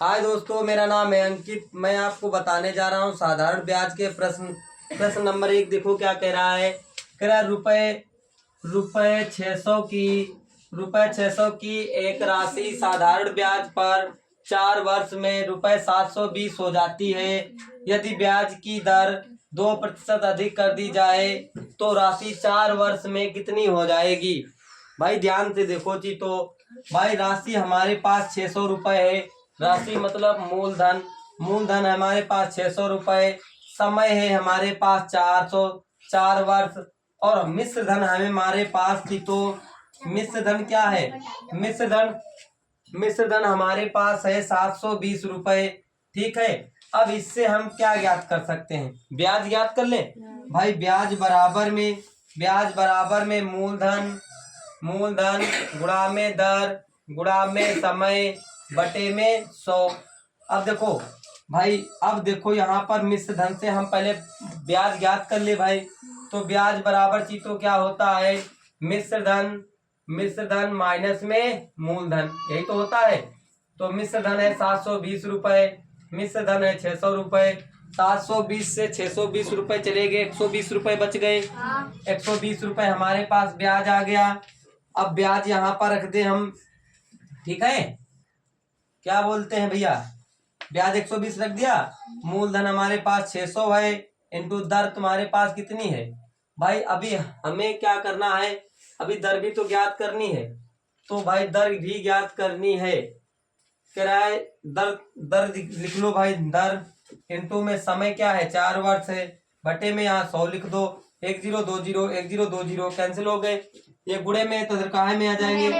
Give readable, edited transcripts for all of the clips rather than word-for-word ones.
हाय दोस्तों, मेरा नाम है अंकित। मैं आपको बताने जा रहा हूँ साधारण ब्याज के प्रश्न नंबर 1। देखो क्या कह रहा है। कह रहा है रुपए 600 की एक राशि साधारण ब्याज पर 4 वर्ष में रुपए 720 हो जाती है। यदि ब्याज की दर 2% अधिक कर दी जाए तो राशि 4 वर्ष में कितनी हो जाएगी। भाई ध्यान से देखो जी। तो भाई राशि हमारे पास 600 रुपए है। राशि मतलब मूलधन हमारे पास 600 रुपए। समय है हमारे पास 4 वर्ष। और मिश्र धन हमारे पास थी। तो मिश्र धन क्या है। मिश्र धन हमारे पास है 720 रुपए। ठीक है। अब इससे हम क्या ज्ञात कर सकते हैं, ब्याज ज्ञात कर ले। भाई ब्याज बराबर में मूलधन गुणा में दर गुणा में समय बटे में 100। अब देखो भाई, अब देखो यहाँ पर मिश्र धन से हम पहले ब्याज ज्ञात कर ले भाई। तो ब्याज बराबर चीज तो क्या होता है, मिश्र धन माइनस में मूलधन, यही तो होता है। तो मिश्र धन है 720 रुपए, मिश्र धन है 600 रुपए। 720 से 620 रुपए चले गए, 120 रुपए बच गए। 120 रुपए हमारे पास ब्याज आ गया। अब ब्याज यहाँ पर रख दे हम। ठीक है, क्या बोलते हैं भैया, ब्याज 120 रख दिया। मूलधन हमारे पास 600 है, इंटू दर तुम्हारे पास कितनी है। भाई अभी हमें क्या करना है, अभी दर भी तो ज्ञात करनी है। तो भाई दर भी ज्ञात करनी है। किराए दर लिख लो भाई। दर इंटू में समय क्या है, 4 वर्ष है, बटे में यहाँ 100 लिख दो। 1020 कैंसिल हो गए। ये गुणे में तो काहे में आ जाएंगे,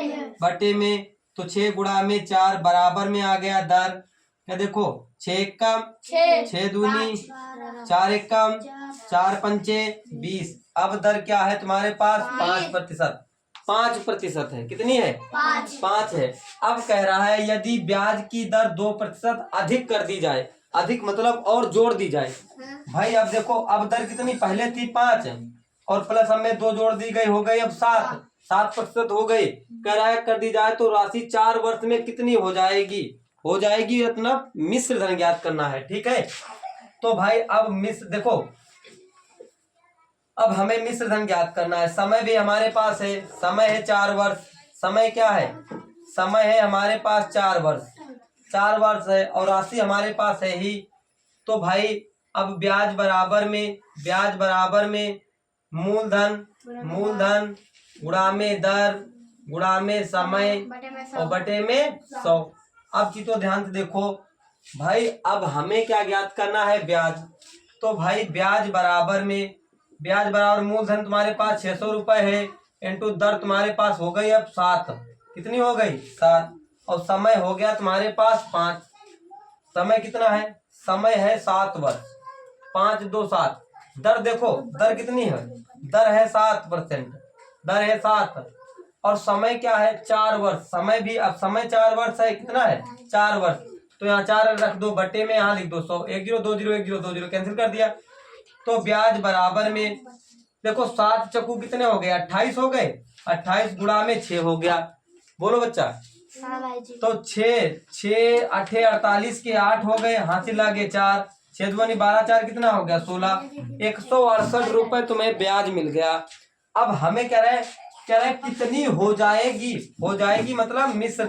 बटे में। तो 6 गुणा में 4 बराबर में आ गया दर। क्या देखो, 6 एक कम 6 दूनी 4 एक कम 4 पंचे 20। अब दर क्या है तुम्हारे पास, 5% है। कितनी है, 5 है। अब कह रहा है यदि ब्याज की दर 2% अधिक कर दी जाए, अधिक मतलब और जोड़ दी जाए। भाई अब देखो, अब दर कितनी पहले थी 5 और प्लस हमें 2 जोड़ दी गई, हो गई अब 7% हो गई। कह रहा है कर दी जाए तो राशि 4 वर्ष में कितनी हो जाएगी। मतलब मिश्र धन ज्ञात करना है। ठीक है। तो भाई अब देखो, अब हमें मिश्र धन ज्ञात करना है। समय भी हमारे पास है, समय है 4 वर्ष। समय क्या है, समय है हमारे पास 4 वर्ष है, और राशि हमारे पास है ही। तो भाई अब ब्याज बराबर में मूलधन गुणा में दर गुणा में समय और बटे में 100। अब की तो ध्यान से देखो भाई, अब हमें क्या ज्ञात करना है, ब्याज। तो भाई ब्याज बराबर मूलधन तुम्हारे पास 600 रुपए है, इंटू दर तुम्हारे पास हो गई अब 7। कितनी हो गई, 7। और समय हो गया तुम्हारे पास 5। समय कितना है, समय है 7 वर्ष। 5 2 7। दर देखो, दर कितनी है, दर है 7%, दर है 7। और समय क्या है, 4 वर्ष। समय भी, अब समय 4 वर्ष है, कितना है, 4 वर्ष। तो यहाँ 4 रख दो, बटे में यहाँ लिख दो 100। 1020 कैंसिल कर दिया। तो ब्याज बराबर में देखो, 7 चक्कू कितने हो गए, 28 हो गए। 28 गुणा में 6 हो गया। बोलो बच्चा। तो 6 8 48 के 8 हो गए, हासिल लागे 4। 6 दूनी 12, 4 कितना हो गया, 16। 168 रुपए तुम्हें ब्याज मिल गया। अब हमें कह रहे कितनी हो जाएगी मतलब मिश्र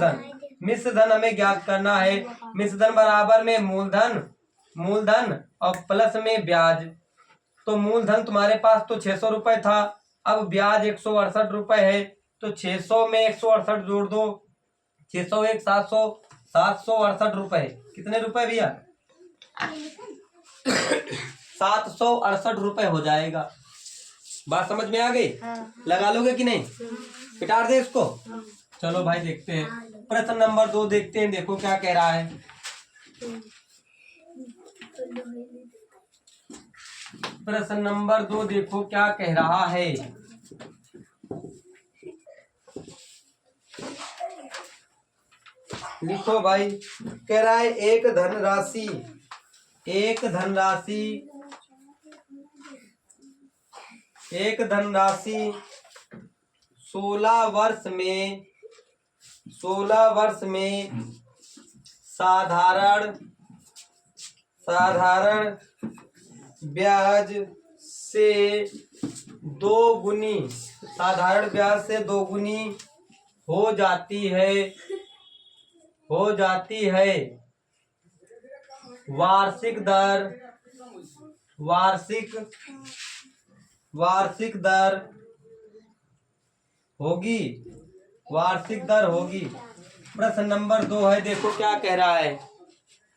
धन हमें ज्ञात करना है। मिश्र धन बराबर में मूलधन और प्लस में ब्याज। तो मूलधन तुम्हारे पास तो 600 रुपए था, अब ब्याज 168 रुपए है। तो 600 में 168 जोड़ दो, 600 एक 768 रुपए। कितने रुपए भैया, 768 रुपए हो जाएगा। बात समझ में आ गई। लगा लोगे कि नहीं, पिटार दे इसको। चलो भाई देखते हैं प्रश्न नंबर 2 देखते हैं। देखो क्या कह रहा है। प्रश्न नंबर 2 देखो क्या कह रहा है। लिखो भाई। कह रहा है एक धनराशि 16 वर्ष में साधारण साधारण ब्याज से दोगुनी, साधारण ब्याज से दोगुनी हो जाती है वार्षिक दर होगी, वार्षिक दर होगी। प्रश्न नंबर 2 है, देखो क्या कह रहा है।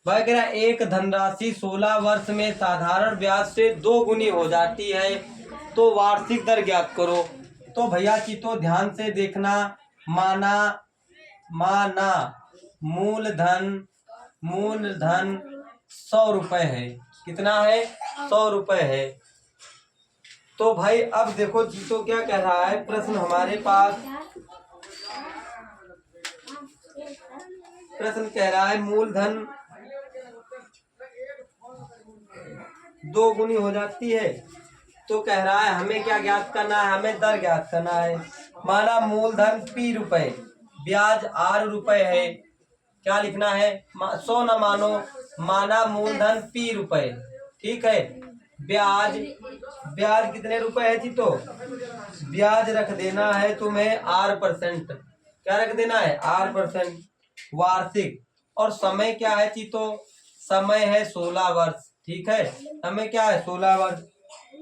वह कह रहा है एक धनराशि 16 वर्ष में साधारण ब्याज से 2 गुनी हो जाती है, तो वार्षिक दर ज्ञात करो। तो भैया की तो ध्यान से देखना। माना मूलधन 100 रुपए है। कितना है? 100 रुपए है। तो भाई अब देखो जीतो क्या कह रहा है। प्रश्न कह रहा है मूलधन 2 गुनी हो जाती है, तो कह रहा है हमें क्या ज्ञात करना है, हमें दर ज्ञात करना है। माना मूलधन P रुपए, ब्याज R रुपए है। क्या लिखना है? 100 न मानो, माना मूलधन P रुपए, ठीक है। ब्याज कितने रुपए है जी? तो ब्याज रख देना है तुम्हें R%। क्या रख देना है? R%। वार्षिक। और समय क्या है जी? तो समय है 16 वर्ष, ठीक है। समय क्या है? 16 वर्ष।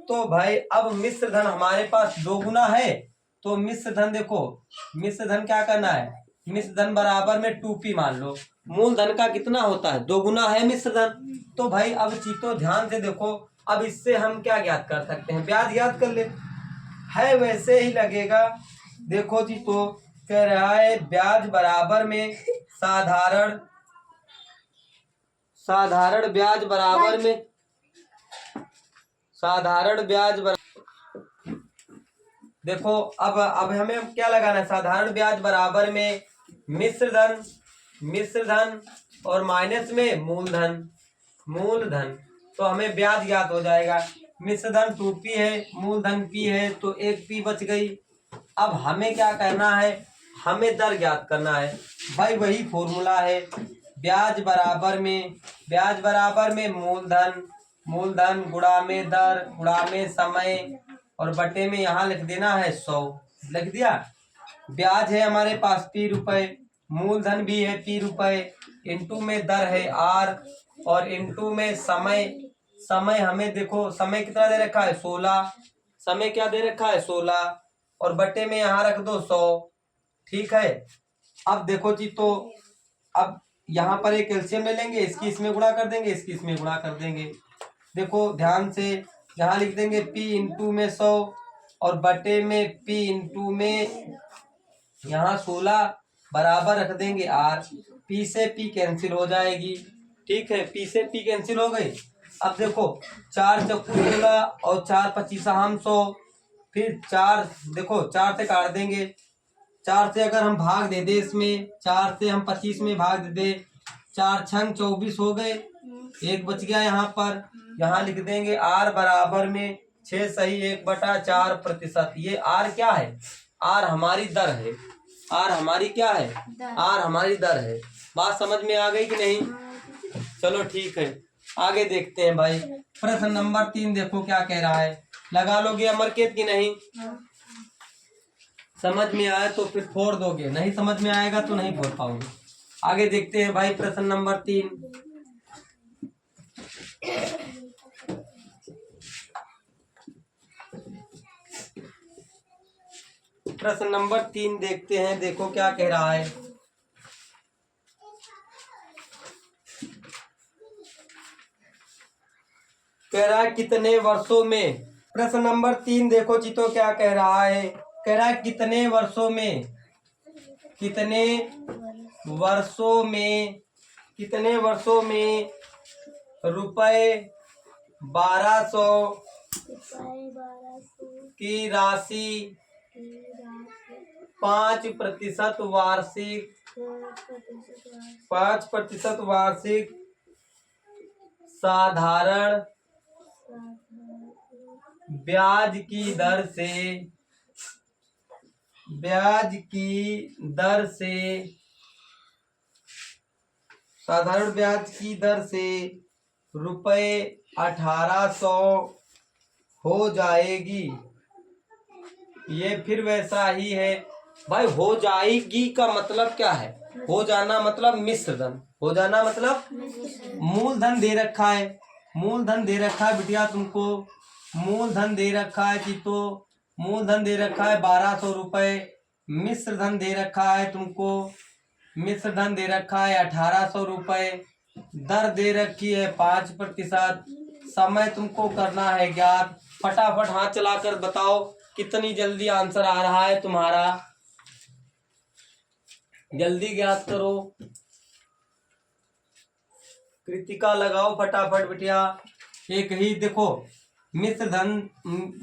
तो भाई अब मिश्र धन हमारे पास 2 गुना है, तो मिश्र धन देखो, मिश्र धन क्या करना है? मिश्र धन बराबर में 2P मान लो। मूलधन का कितना होता है? 2 गुना है मिश्र धन। तो भाई अब चीतो ध्यान से देखो, अब इससे हम क्या ज्ञात कर सकते हैं? ब्याज ज्ञात कर ले, है वैसे ही लगेगा। देखो जी, तो कह रहा है ब्याज बराबर में साधारण ब्याज बराबर में देखो अब हमें क्या लगाना है? साधारण ब्याज बराबर में मिश्र धन और माइनस में मूलधन। तो हमें ब्याज ज्ञात हो जाएगा। मिश्र धन 2P है, मूलधन P है, तो 1P बच गई। अब हमें क्या करना है? हमें दर ज्ञात करना है। भाई वही फॉर्मूला है, ब्याज बराबर में मूलधन गुणा में दर गुणा में समय, और बटे में यहाँ लिख देना है 100। लिख दिया। ब्याज है हमारे पास P रुपए, मूलधन भी है P रुपए, इंटू में दर है R, और इंटू में समय हमें देखो समय कितना दे रखा है? 16। समय क्या दे रखा है? 16, और बटे में यहाँ रख दो 100, ठीक है। अब देखो जी, तो अब यहाँ पर एक एलसीएम ले लेंगे, इसकी इसमें गुणा कर देंगे, इसकी इसमें गुणा कर देंगे। देखो ध्यान से, यहाँ लिख देंगे P इंटू में 100, और बटे में P इंटू में यहाँ 16 बराबर रख देंगे R। P से P कैंसिल हो जाएगी, ठीक है। P से P कैंसिल हो गई। अब देखो 4 चक्कू 16 और 4 पच्चीस हम 100, फिर 4 देखो 4 से काट देंगे। 4 से अगर हम भाग दे दे, इसमें 4 से हम 25 में भाग दे दे, 4 छंग 24 हो गए, एक बच गया यहाँ पर। यहाँ लिख देंगे R बराबर में 6 सही 1/4%। ये R क्या है? R हमारी दर है। R हमारी क्या है? R हमारी दर है। बात समझ में आ गई कि नहीं? चलो ठीक है, आगे देखते हैं भाई। प्रश्न नंबर 3 देखो क्या कह रहा है। लगा लोगे अमरकेत की नहीं? समझ में आए तो फिर फोड़ दोगे, नहीं समझ में आएगा तो नहीं फोड़ पाओगे। आगे देखते हैं भाई प्रश्न नंबर 3। प्रश्न नंबर 3 देखते हैं, देखो क्या कह रहा है। कह रहा है कितने वर्षों में। प्रश्न नंबर 3 देखो जी, तो क्या कह रहा है। कह रहा है कितने वर्षों में रुपए 1200 की राशि 5% वार्षिक साधारण ब्याज की दर से साधारण ब्याज की दर से रुपये 1800 हो जाएगी। ये फिर वैसा ही है भाई। हो जाएगी का मतलब क्या है? हो जाना मतलब मिश्र धन। हो जाना मतलब मूलधन दे रखा है। मूलधन दे रखा है बिटिया तुमको। मूलधन दे रखा है चीतो। मूलधन दे रखा है 1200 रुपये। मिश्र धन दे रखा है तुमको। मिश्र धन दे रखा है 1800 रुपये। दर दे रखी है 5%। समय तुमको करना है ज्ञात। फटाफट हाथ चलाकर बताओ कितनी जल्दी आंसर आ रहा है तुम्हारा। जल्दी ज्ञात करो। कृतिका लगाओ फटाफट बिटिया। एक ही देखो मिश्र धन।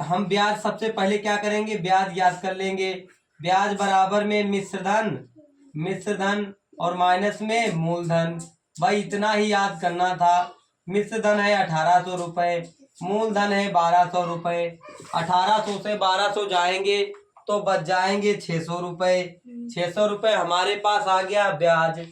हम ब्याज सबसे पहले क्या करेंगे? ब्याज ज्ञात कर लेंगे। ब्याज बराबर में मिश्र धन। मिश्र धन और माइनस में मूलधन। भाई इतना ही याद करना था। मिश्र धन है 1800 रुपये। मूलधन है 1200 रुपये। 1800 से 1200 जाएंगे तो बच जाएंगे 600 रुपये। 600 रुपये हमारे पास आ गया ब्याज।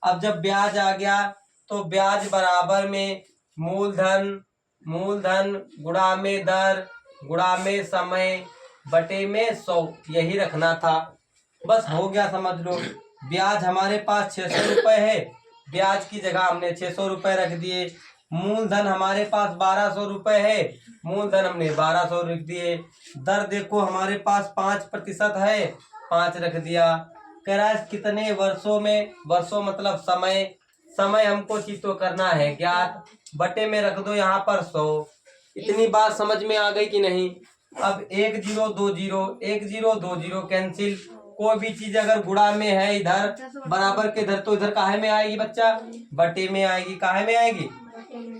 अब जब ब्याज आ गया तो ब्याज बराबर में मूलधन। मूलधन गुणा में दर गुणा में समय बटे में 100। यही रखना था। बस हो गया समझ लो। ब्याज हमारे पास 600 रुपये है। ब्याज की जगह हमने 600 रुपये रख दिए। मूलधन हमारे पास 1200 रुपये है। मूलधन हमने 1200 रख दिए। दर देखो हमारे पास 5% है। 5 रख दिया। कह रहा है कितने वर्षों में? वर्षों मतलब समय। समय हमको चीतो करना है ज्ञात। बटे में रख दो यहाँ पर 100। इतनी बात समझ में आ गई कि नहीं? अब 1 0 2 0 1 0 2 0 कैंसिल। कोई भी चीज अगर गुणा में है इधर बराबर के इधर तो इधर काहे में आएगी बच्चा? बटे में आएगी। काहे में आएगी?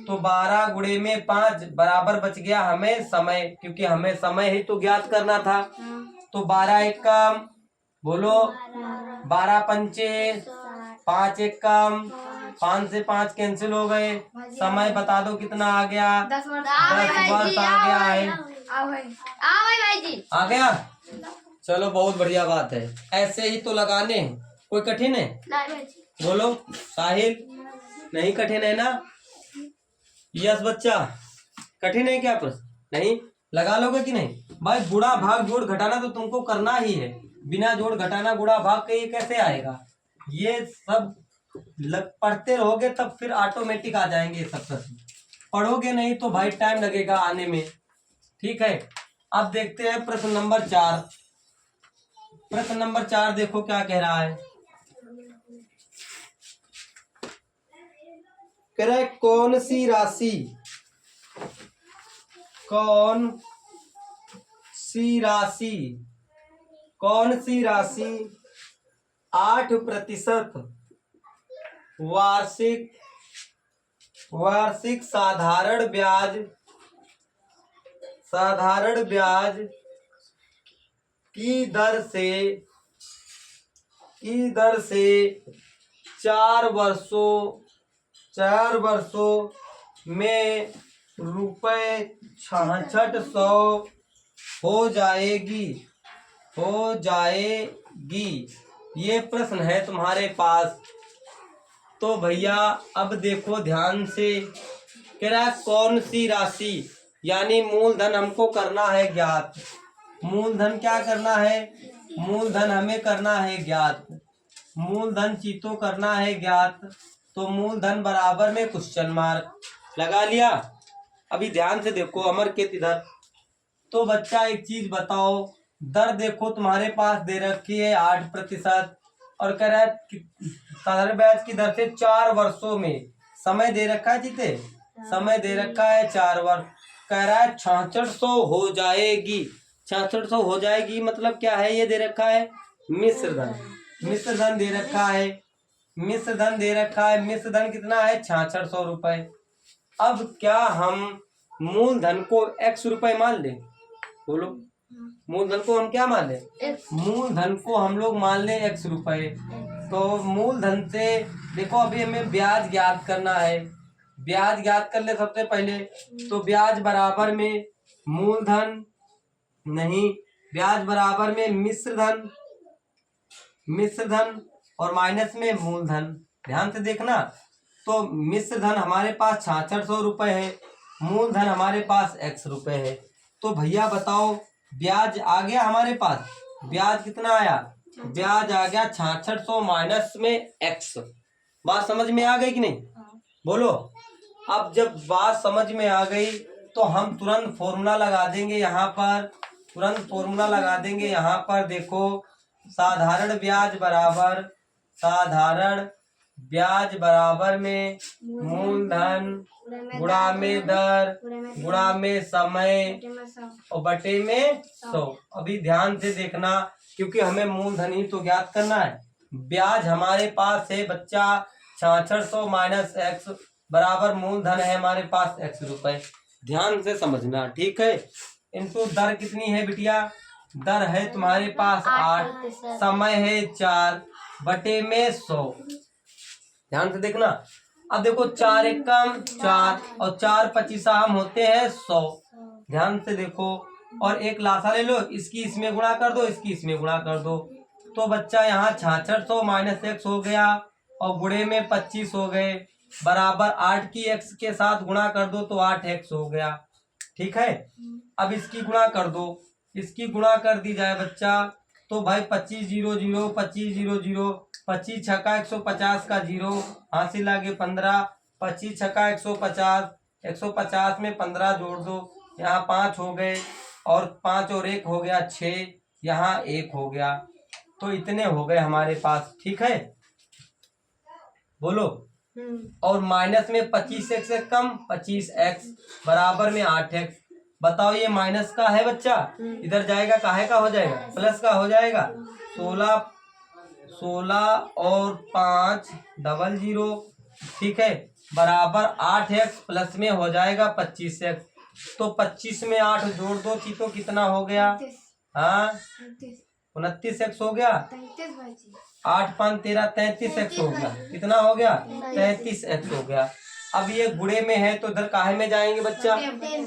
तो 12 गुणे में 5 बराबर बच गया हमें समय, क्योंकि हमें समय ही तो ज्ञात करना था। तो 12 एक कम बोलो 12 पंचे 5 एक कम 5 से 5 कैंसिल हो गए। समय बता दो कितना आ गया? 10 वर्ष आ गया है। आ गया। चलो बहुत बढ़िया बात है। ऐसे ही तो लगाने हैं। कोई कठिन है? बोलो साहिल। नहीं कठिन है ना? यस बच्चा कठिन है क्या प्रश्न? नहीं लगा लोगे कि नहीं? भाई गुणा भाग जोड़ घटाना तो तुमको करना ही है। बिना जोड़ घटाना गुणा भाग के ये कैसे आएगा? ये सब पढ़ते रहोगे तब फिर ऑटोमेटिक आ जाएंगे सब प्रश्न। पढ़ोगे नहीं तो भाई टाइम लगेगा आने में। ठीक है। अब देखते हैं प्रश्न नंबर 4। प्रश्न नंबर 4 देखो क्या कह रहा है। कह रहा है कौन सी राशि 8% वार्षिक साधारण ब्याज की दर से 4 वर्षों में रुपये 6600 हो जाएगी। ये प्रश्न है तुम्हारे पास। तो भैया अब देखो ध्यान से। कह रहा है कौन सी राशि, यानी मूलधन हमको करना है ज्ञात। मूलधन क्या करना है? मूलधन हमें करना है ज्ञात। मूलधन चीतो करना है ज्ञात। तो मूलधन बराबर में क्वेश्चन मार्क लगा लिया। अभी ध्यान से देखो अमरकेत इधर। तो बच्चा एक चीज बताओ, दर देखो तुम्हारे पास दे रखी है 8% और कह रहा है साधारण ब्याज की दर से 4 वर्षों में। समय दे रखा है जीते, समय दे रखा है 4 वर्ष। कह रहा है 6600 हो जाएगी। 6600 हो जाएगी मतलब क्या है? ये दे रखा है मिश्र धन। मिश्र धन दे रखा है। मिश्र धन दे रखा है। मिश्र धन कितना है? 6600 रुपये। अब क्या हम मूलधन को x रुपये मान लें? बोलो मूलधन को हम क्या मान लें? मूलधन को हम लोग मान लें x रुपये। तो मूलधन से देखो अभी हमें ब्याज ज्ञात करना है। ब्याज ज्ञात कर ले सबसे पहले। तो ब्याज बराबर में मूलधन नहीं, ब्याज बराबर में मिश्र धन और माइनस में मूलधन। ध्यान से देखना तो मिश्र धन हमारे पास 6600 रुपये है, मूलधन हमारे पास x रुपये है। तो भैया बताओ ब्याज आ गया हमारे पास, ब्याज कितना आया, ब्याज आ गया 6600 माइनस में x। बात समझ में आ गई कि नहीं, बोलो। अब जब बात समझ में आ गई तो हम तुरंत फॉर्मूला लगा देंगे यहाँ पर, तुरंत फॉर्मूला लगा देंगे यहाँ पर। देखो साधारण ब्याज बराबर में मूलधन गुणा में दर गुणा में समय और बटे में 100। अभी ध्यान से देखना क्योंकि हमें मूलधन ही तो ज्ञात करना है। ब्याज हमारे पास है बच्चा 6600 माइनस x बराबर मूलधन है हमारे पास x रुपए। ध्यान से समझना, ठीक है। इनटू दर कितनी है बिटिया, दर है तुम्हारे पास 8, समय है 4 बटे में 100। ध्यान से देखना। अब देखो 4 एकम 4 और 4 पचीसा हम होते हैं 100। ध्यान से देखो और एक लासा ले लो, इसकी इसमें गुणा कर दो, इसकी इसमें गुणा कर दो। तो बच्चा यहाँ 6600 माइनस x हो गया और गुणे में 25 हो गए बराबर 8 की x के साथ गुणा कर दो तो 8x हो गया, ठीक है। अब इसकी गुणा कर दो, इसकी गुणा कर दी जाए बच्चा तो भाई 25 0 0 25 0 0 25 छक्का 150 का 0 हासिल आगे 15 25 छक्का 150 150 में 15 जोड़ दो, यहाँ 5 हो गए और 5 और 1 हो गया 6, यहाँ 1 हो गया। तो इतने हो गए हमारे पास, ठीक है, बोलो। और माइनस में 25x से कम 25x बराबर में 8x। बताओ ये माइनस का है बच्चा, इधर जाएगा काहे का हो जाएगा, प्लस का हो जाएगा। 16 और 5 00, ठीक है, बराबर 8x प्लस में हो जाएगा 25x। तो 25 में 8 जोड़ दो तो कितना हो गया, हाँ 29x हो गया। 8 5 13 33x हो गया, कितना हो गया 33x हो गया। अब ये गुणे में है तो इधर काहे में जाएंगे बच्चा,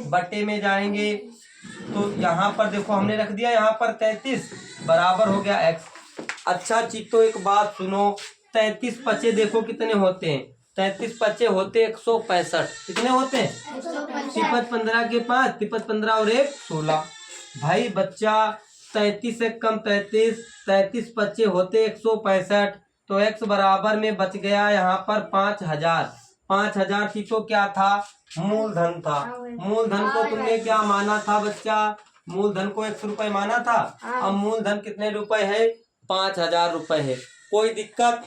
बटे में जाएंगे। तो यहाँ पर देखो हमने रख दिया यहाँ पर 33 बराबर हो गया x। अच्छा चीज तो एक बात सुनो, 33 पचे देखो कितने होते हैं, 33 पचे होते 165। कितने होते हैं, 15 15 के 5 15 और 1 16। भाई बच्चा 33 से कम 33 पच्चे होते 165। तो x बराबर में बच गया यहाँ पर 5000। 5000 थी तो क्या था, मूलधन था। मूलधन को तुमने क्या माना था बच्चा, मूलधन को 100 रुपए माना था। अब मूलधन कितने रुपए है, 5000 रुपए है। कोई दिक्कत,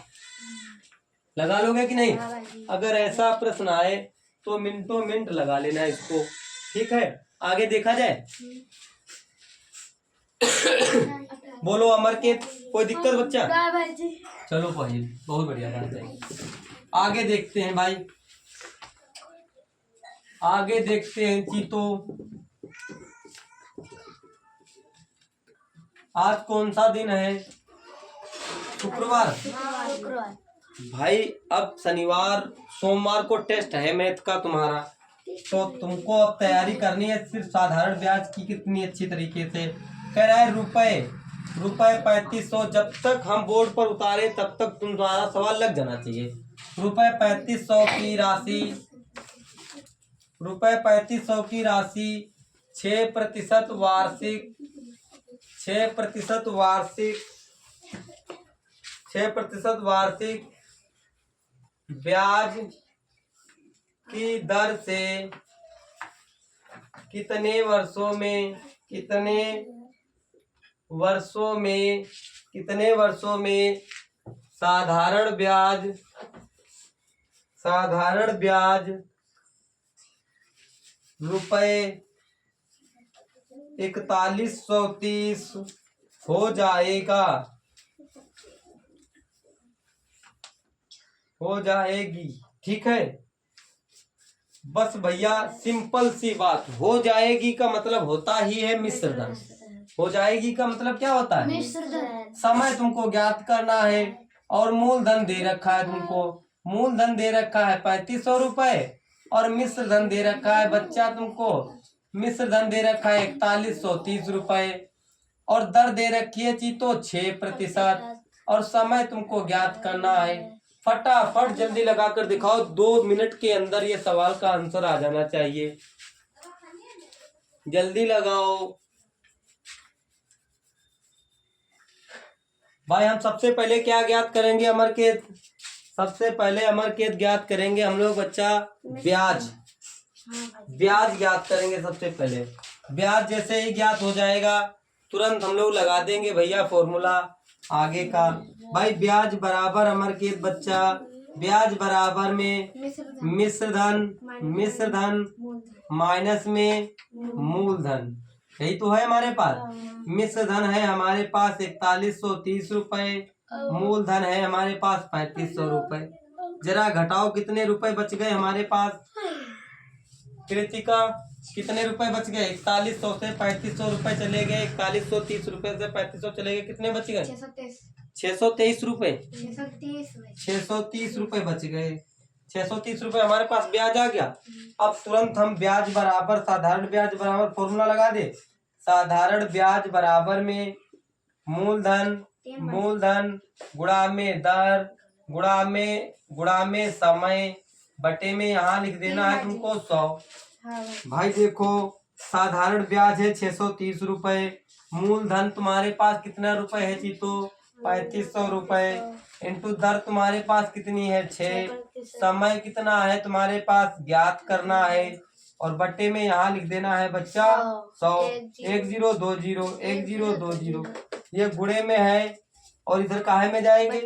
लगा लोगे कि नहीं। अगर ऐसा प्रश्न आए तो मिनटों मिनट लगा लेना इसको, ठीक है। आगे देखा जाए। बोलो अमर के, कोई दिक्कत बच्चा, चलो भाई बहुत बढ़िया बात है। आगे देखते हैं भाई, आगे देखते हैं चीतो। आज कौन सा दिन है, शुक्रवार। भाई अब शनिवार सोमवार को टेस्ट है मैथ का तुम्हारा, तो तुमको अब तैयारी करनी है सिर्फ साधारण ब्याज की कितनी अच्छी तरीके से। कह रहा है रुपए 3500, जब तक हम बोर्ड पर उतारे तब तक तुम्हारा सवाल लग जाना चाहिए। रुपए 3500 की राशि, रुपए 3500 की राशि 6% वार्षिक, 6% वार्षिक, 6% वार्षिक ब्याज की दर से कितने वर्षों में, कितने वर्षों में, कितने वर्षों में साधारण ब्याज, साधारण ब्याज रुपए 4130 हो जाएगा, हो जाएगी, ठीक है। बस भैया सिंपल सी बात, हो जाएगी का मतलब होता ही है मिश्र धन। हो जाएगी का मतलब क्या होता है, समय तुमको ज्ञात करना है और मूलधन दे रखा है तुमको। मूलधन दे रखा है 3500 रुपए और मिश्र धन दे रखा है बच्चा तुमको, मिश्र धन दे रखा है 4130 रुपए और दर दे रखी है चीतो 6% और समय तुमको ज्ञात करना है फटाफट जल्दी लगा कर दिखाओ, 2 मिनट के अंदर ये सवाल का आंसर आ जाना चाहिए। जल्दी लगाओ भाई। हम सबसे पहले क्या ज्ञात करेंगे? अमरकेत, सबसे पहले अमरकेत ज्ञात करेंगे हम लोग बच्चा ब्याज। ब्याज ज्ञात करेंगे सबसे पहले। ब्याज जैसे ही ज्ञात हो जाएगा तुरंत हम लोग लगा देंगे भैया फॉर्मूला आगे का। भाई ब्याज बराबर अमरकेत बच्चा, ब्याज बराबर में मिश्र धन माइनस में मूलधन। यही तो है हमारे पास। मिश्र धन है हमारे पास 4130 रुपए, मूलधन है हमारे पास 3500 रुपए। जरा घटाओ कितने रुपए बच गए हमारे पास? कृतिका कितने रुपए बच गए? 4100 से 3500 रुपए चले गए, 4130 रुपए से 3500 चले गए, कितने बच गए? 623 रुपए। 630 रुपए बच गए। 630 रुपए हमारे पास ब्याज आ गया। अब तुरंत हम ब्याज बराबर साधारण ब्याज बराबर फॉर्मूला लगा दे। साधारण ब्याज बराबर में मूलधन गुणा में दर गुणा में समय बटे में यहाँ लिख देना है तुमको 100। भाई देखो साधारण ब्याज है 630 रुपए, मूलधन तुम्हारे पास कितना रुपए है चीतो? 3500 रुपए, इंटू दर तुम्हारे पास कितनी है? 6। समय कितना है तुम्हारे पास? ज्ञात करना है। और बट्टे में यहाँ लिख देना है बच्चा 100। 1020 ये गुणे में है और इधर काहे में जाएंगे?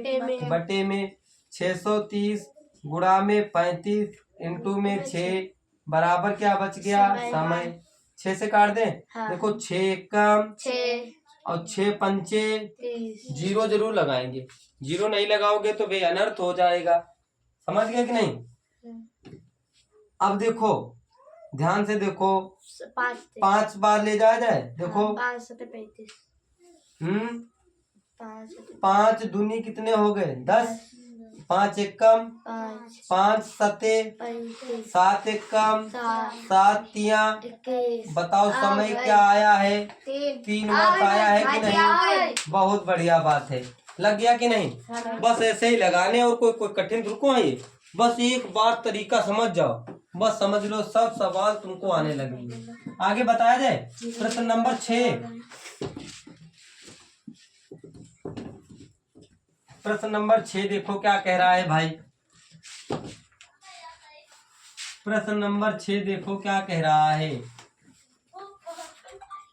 बट्टे में। 630 गुणा में 35 इंटू में 6 बराबर क्या बच गया? समय। 6 से काट दें। हाँ। देखो 6 कम 6 और 6 पंचे 0 जरूर लगाएंगे। 0 नहीं लगाओगे तो भाई अनर्थ हो जाएगा। समझ गए कि नहीं? अब देखो ध्यान से देखो, 5 बार ले जाया जाए। देखो 5 दूनी कितने हो गए? 10। 5 एक कम 5 सते 7 एक कम 7 तिया। बताओ समय क्या आया है? 3 वर्ष आया है कि नहीं? बहुत बढ़िया बात है। लग गया कि नहीं? बस ऐसे ही लगाने और कोई कठिन रुको है ये। बस एक बार तरीका समझ जाओ, बस समझ लो सब सवाल तुमको आने लगेंगे। आगे बताया जाए प्रश्न नंबर 6। प्रश्न नंबर 6 देखो क्या कह रहा है भाई। प्रश्न नंबर 6 देखो क्या कह रहा है।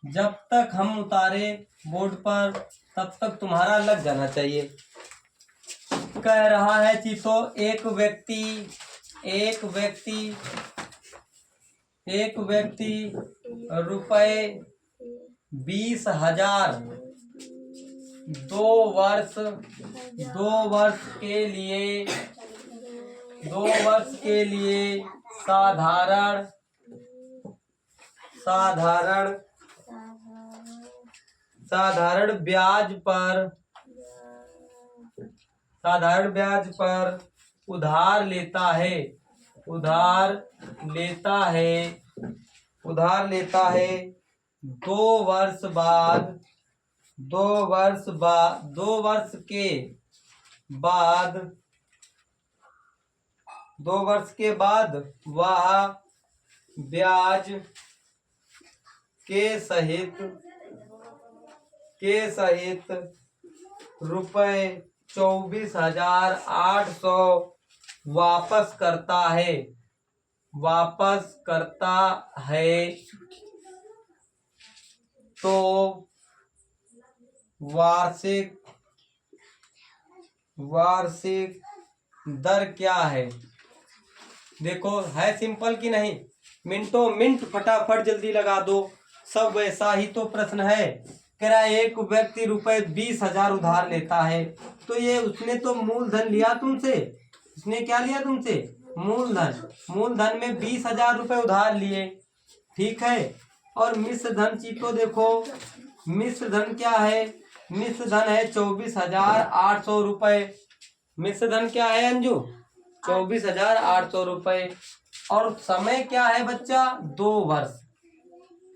जब तक हम उतारे बोर्ड पर तब तक तुम्हारा लग जाना चाहिए। कह रहा है चीतो एक व्यक्ति रुपए 20,000 2 वर्ष के लिए साधारण ब्याज पर उधार लेता है 2 वर्ष के बाद वह ब्याज के सहित रुपए 24,800 वापस करता है तो वार्षिक दर क्या है? देखो है सिंपल कि नहीं? मिनटों मिनट फटाफट जल्दी लगा दो। सब वैसा ही तो प्रश्न है। कह रहा है एक व्यक्ति रुपए 20,000 उधार लेता है, तो ये उसने तो मूलधन लिया तुमसे। उसने क्या लिया तुमसे? मूलधन में 20,000 रुपए उधार लिए, ठीक है। और मिश्र धन चीतो देखो, मिश्र धन क्या है? मिश्र धन है 24,800 रुपए। मिश्र धन क्या है अंजू? 24,800 रुपए। और समय क्या है बच्चा? 2 वर्ष।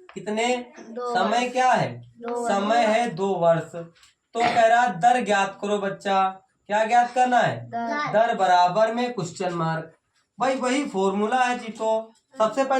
कितने? समय क्या है? समय है 2 वर्ष। तो कह रहा दर ज्ञात करो बच्चा। क्या ज्ञात करना है? दर। दर बराबर में क्वेश्चन मार्क। भाई वही फॉर्मूला है जी। तो सबसे पहले